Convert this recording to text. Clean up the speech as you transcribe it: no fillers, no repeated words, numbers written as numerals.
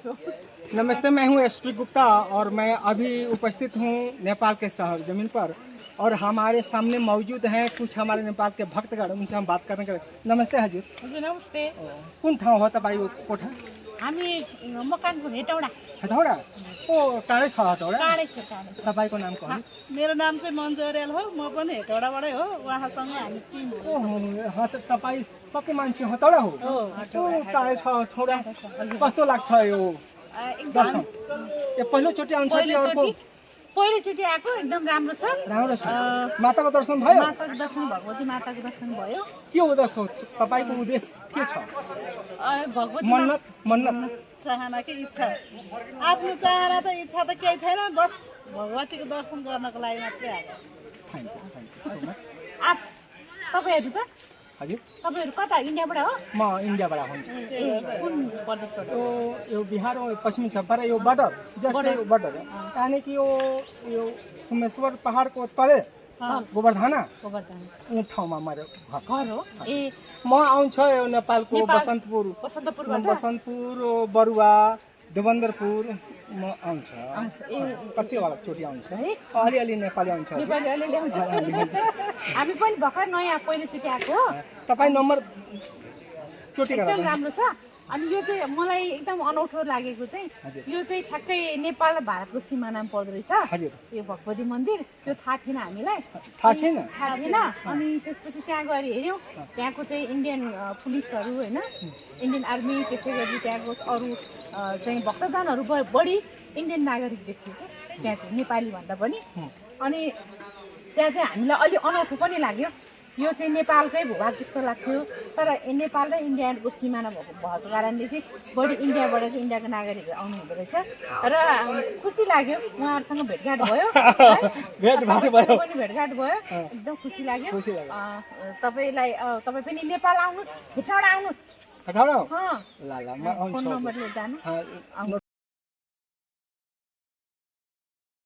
नमस्ते, मैं हूं एसपी गुप्ता और मैं अभी उपस्थित हूं नेपाल के शहर जमीन पर और हमारे सामने मौजूद हैं कुछ हमारे नेपाल के भक्तगण। उनसे हम बात करने के। नमस्ते हजुर। हजुर नमस्ते। कुन ठाउँ हो तपाईँको कोठा? हामी मकानपुर हेटौडा। हथौडा? ओ टाढै छ हथौडा? टाढै छ टाढै छ। तपाईँको नाम कहाँ? मेरो नाम चाहिँ मन्जु अर्याल हो। म पनि हेटौडाबाटै हो। उहाँसँगै हामी टिम हो। ओहो, तपाईँ सबै मान्छे हथौडा हो? टाढै छ हथौडा। कस्तो लाग्छ यो दर्शन? यो पहिलोचोटि आउँछ कि अर्को? पहिलोचोटि आएको एकदम राम्रो छ। राम्रो छ। माताको दर्शन भयो? माताको दर्शन, भगवती माताको दर्शन भयो। के उद्देश्य हो? तपाईँको उद्देश्य के छ? भगवती मन्नत चाहना कि इच्छा। आफ्नो चाहना त इच्छा त केही छैन, बस भगवतीको दर्शन गर्नको लागि मात्रै आएको। तपाईँहरू त? हजुर, तपाईँहरू कता? इन्डियाबाट हो? म इन्डियाबाट हुन्छु। ए कुन प्रदेशबाट? यो बिहार हो, पश्चिमी चम्पारण, यो बर्डर जस्तै बर्डर यानि कि यो सुमेश्वर पहाडको तले गोबरधाना ठाउँमा मेरो घर हो। ए म आउँछ यो नेपालको बसन्तपुर बरुवा देवेन्द्रपुर म आउँछ। कतिवटा चोटि आउँछ है, अलिअलि नेपाली आउँछ। हामी पनि भर्खर नयाँ पहिलोचोटि आएको। तपाईँ नम्बर चोटि एकदम राम्रो छ। अनि यो चाहिँ मलाई एकदम अनौठो लागेको चाहिँ यो चाहिँ ठ्याक्कै नेपाल र भारतको सिमानामा पर्दो रहेछ। यो भगवती मन्दिर त्यो थाहा थिएन हामीलाई, थाहा थिएन। अनि त्यसपछि त्यहाँ गएर हेऱ्यौँ, त्यहाँको चाहिँ इन्डियन पुलिसहरू होइन, इन्डियन आर्मी, त्यसै गरी त्यहाँको अरू चाहिँ भक्तजनहरू बढी इन्डियन नागरिक देखियो त्यहाँ चाहिँ नेपाली भन्दा पनि। अनि त्यहाँ चाहिँ हामीलाई अलि अनौठो पनि लाग्यो। यो चाहिँ नेपालकै भूभाग जस्तो लाग्थ्यो, तर नेपाल र इन्डियाको सिमाना भएको कारणले चाहिँ बढी इन्डियाबाट चाहिँ इन्डियाको नागरिकहरू आउनु हुँदो रहेछ। र खुसी लाग्यो, उहाँहरूसँग भेटघाट भयो, पनि भेटघाट भयो, एकदम खुसी लाग्यो। तपाईँ पनि नेपाल आउनुहोस्, हेटौडा आउनुहोस्। फोन नम्बर लिएर जानु।